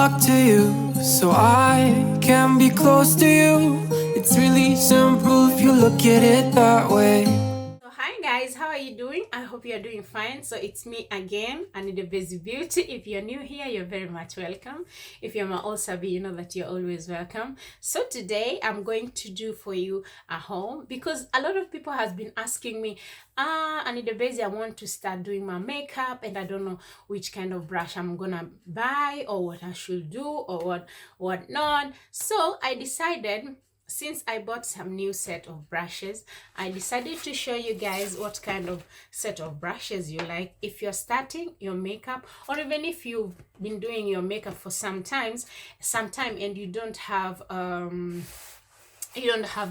talk to you so I can be close to you. It's really simple if you look at it that way. So hi guys, how are you doing? I hope you're doing fine. So it's me again, Anita Busy Beauty. If you're new here, you're very much welcome. If you're my old savvy, you know that you're always welcome. So today I'm going to do for you a haul because a lot of people has been asking me, Anita Busy, I want to start doing my makeup and I don't know which kind of brush I'm gonna buy or what I should do or what not. So I decided, since I bought some new set of brushes, I decided to show you guys what kind of set of brushes you like if you're starting your makeup, or even if you've been doing your makeup for some time and you don't have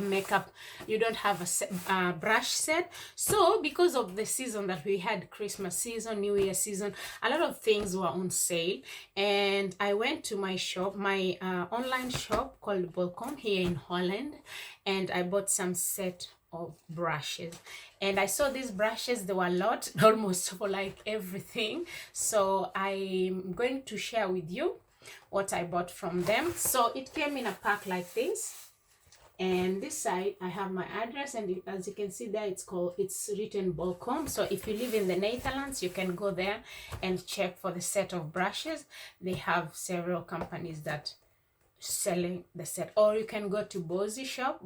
makeup, you don't have a brush set. So because of the season that we had, Christmas season, New Year season, a lot of things were on sale, and I went to my shop, my online shop called Bolcom here in Holland, and I bought some set of brushes. And I saw these brushes, there were a lot almost for like everything, so I'm going to share with you what I bought from them. So it came in a pack like this, and this side I have my address, and as you can see there, it's written Bolcom. So if you live in the Netherlands, you can go there and check for the set of brushes. They have several companies that selling the set, or you can go to Boozy Shop.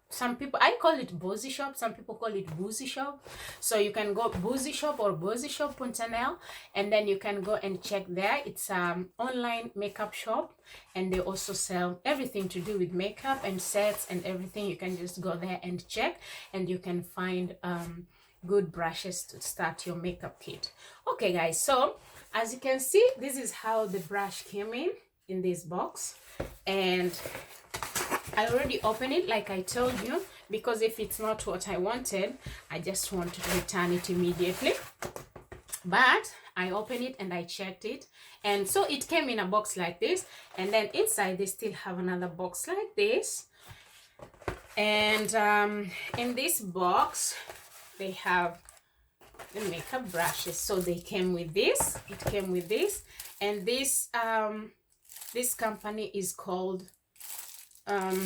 Some people, I call it Boozy Shop, some people call it Boozy Shop. So you can go Boozy Shop or boozyshop.nl, and then you can go and check there. It's online makeup shop, and they also sell everything to do with makeup and sets and everything. You can just go there and check, and you can find good brushes to start your makeup kit. Okay guys, so as you can see, this is how the brush came in this box, and I already opened it like I told you, because if it's not what I wanted, I just want to return it immediately. But I opened it and I checked it, and so it came in a box like this, and then inside they still have another box like this. And in this box they have the makeup brushes. So they came with this, it came with this, and this this company is called AV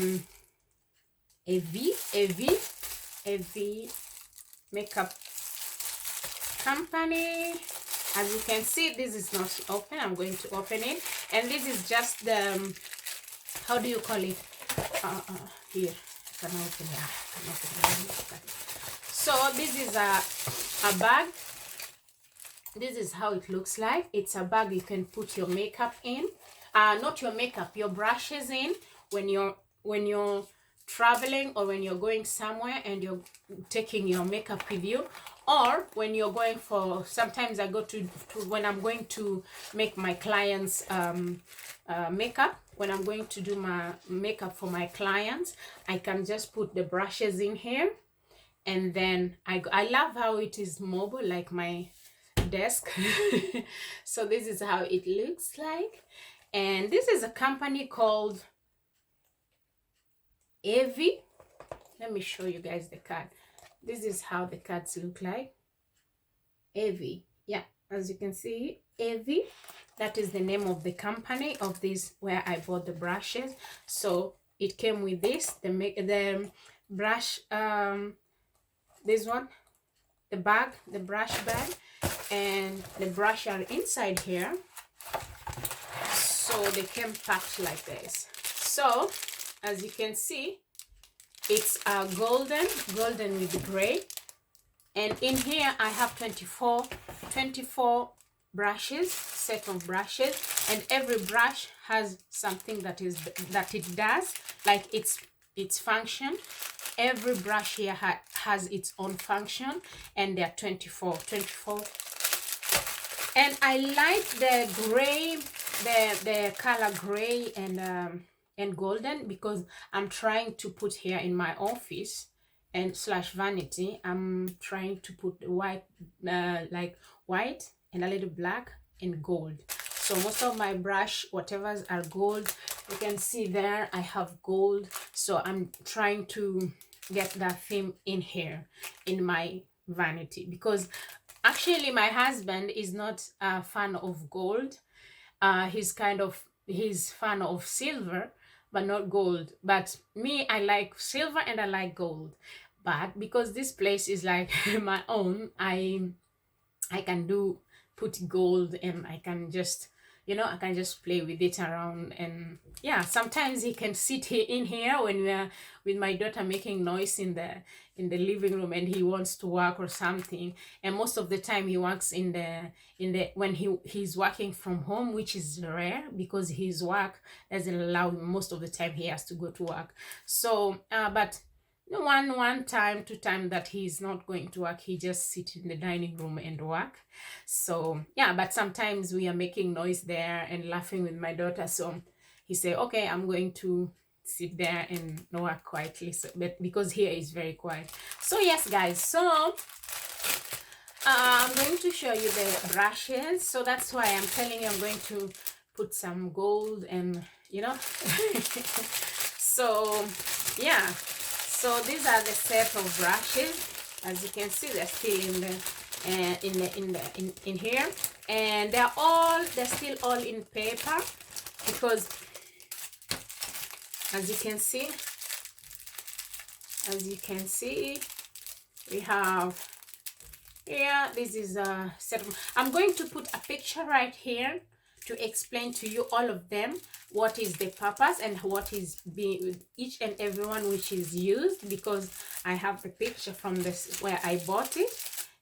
makeup company. As you can see, this is not open. I'm going to open it, and this is just the, how do you call it, here I can open it. So this is a bag. This is how it looks like. It's a bag you can put your makeup in, not your makeup, your brushes in, when you're traveling, or when you're going somewhere and you're taking your makeup with you, or when you're going for, sometimes I go to when I'm going to make my clients makeup, when I'm going to do my makeup for my clients, I can just put the brushes in here, and then I love how it is mobile, like my desk. So this is how it looks like, and this is a company called AV. Let me show you guys the card. This is how the cards look like. AV, yeah, as you can see, AV, that is the name of the company of this, where I bought the brushes. So it came with this, the brush, this one, the bag, the brush bag, and the brush are inside here. So they came packed like this. So as you can see, it's golden with gray, and in here I have 24 brushes, set of brushes, and every brush has something that it does, like its function. Every brush here has its own function, and there are 24. And I like the gray, the color gray and golden, because I'm trying to put here in my office and slash vanity, I'm trying to put white, like white and a little black and gold. So most of my brush, whatevers, are gold. You can see there I have gold, so I'm trying to get that theme in here in my vanity, because actually my husband is not a fan of gold. he's fan of silver but not gold. But me, I like silver and I like gold. But because this place is like my own, I can put gold, and I can just, I can just play with it around. And yeah, sometimes he can sit here in here when we are with my daughter making noise in the living room, and he wants to work or something. And most of the time he works in the when he's working from home, which is rare because his work doesn't allow him. Most of the time he has to go to work. So but one time, two time that he's not going to work, he just sit in the dining room and work. So yeah, but sometimes we are making noise there and laughing with my daughter, so he say, okay, I'm going to sit there and work quietly. So but because here is very quiet. So yes guys, so I'm going to show you the brushes. So that's why I'm telling you I'm going to put some gold and so yeah, so these are the set of brushes. As you can see, they're still in here, and they're still all in paper, because as you can see we have here, this is a set of, I'm going to put a picture right here to explain to you all of them, what is the purpose and what is being each and every one which is used, because I have the picture from this where I bought it,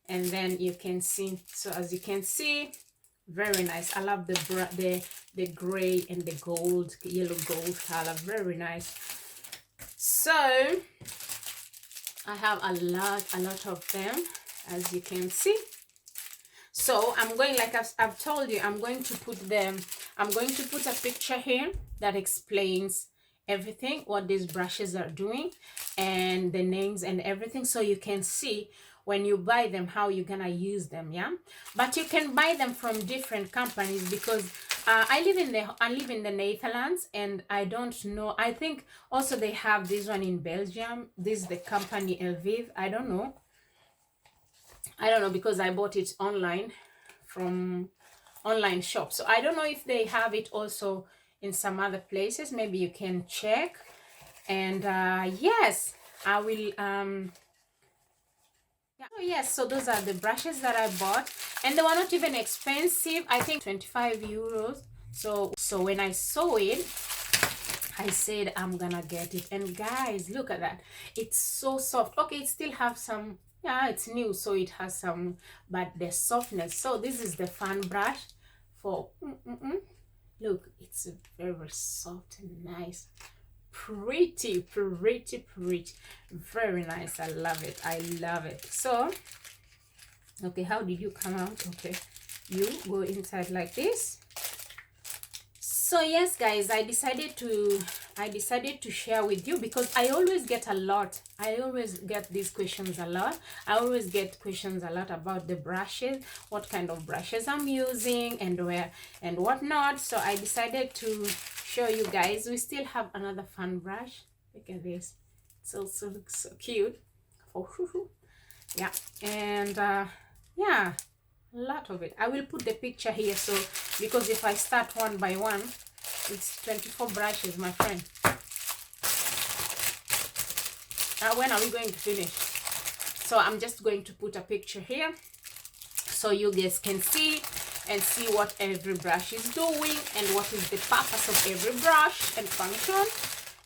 and then you can see. So as you can see, very nice. I love the gray and the gold, yellow gold color, very nice. So I have a lot of them, as you can see. So I'm going, like I've told you, I'm going to put a picture here that explains everything, what these brushes are doing, and the names and everything, so you can see when you buy them how you're gonna use them. Yeah, but you can buy them from different companies, because I live in the Netherlands, and I don't know, I think also they have this one in Belgium. This is the company Elviv. I don't know because I bought it online from online shop. So I don't know if they have it also in some other places. Maybe you can check. And yes, I will yeah. So yes, so those are the brushes that I bought, and they were not even expensive. I think 25 euros. So when I saw it, I said I'm gonna get it. And guys, look at that, it's so soft. Okay, it still have some, yeah, it's new, so it has some, but the softness. So this is the fan brush for look, it's very soft and nice, pretty, very nice. I love it. So okay, how did you come out? Okay, you go inside like this. So yes guys, I decided to share with you, because I always get these questions a lot. I always get questions a lot about the brushes, what kind of brushes I'm using, and where and whatnot. So I decided to show you guys. We still have another fun brush. Look at this, it also looks so cute. Oh, yeah. And yeah, a lot of it. I will put the picture here, so because if I start one by one, it's 24 brushes, my friend. When are we going to finish? So I'm just going to put a picture here so you guys can see what every brush is doing and what is the purpose of every brush and function.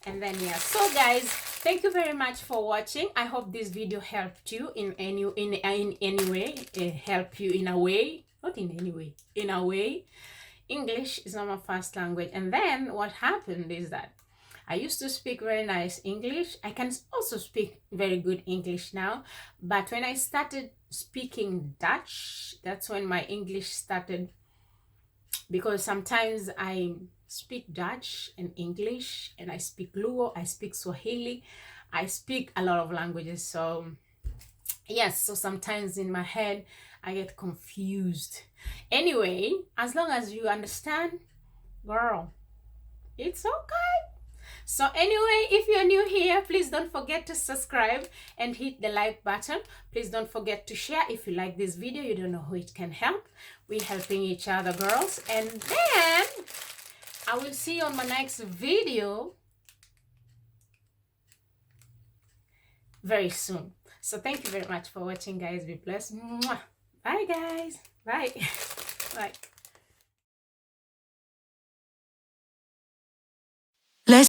And then yeah, so guys, thank you very much for watching. I hope this video helped you in any way. Help you in a way, not in any way, in a way. English is not my first language, and then what happened is that I used to speak very nice English. I can also speak very good English now, but when I started speaking Dutch, that's when my English started, because sometimes I speak Dutch and English, and I speak Luo, I speak Swahili, I speak a lot of languages. So yes, so sometimes in my head I get confused. Anyway, as long as you understand, girl, it's okay. So anyway, if you're new here, please don't forget to subscribe and hit the like button. Please don't forget to share if you like this video. You don't know who it can help. We're helping each other, girls. And then I will see you on my next video very soon. So thank you very much for watching, guys. Be blessed. Mwah. Bye, guys. Bye. Bye.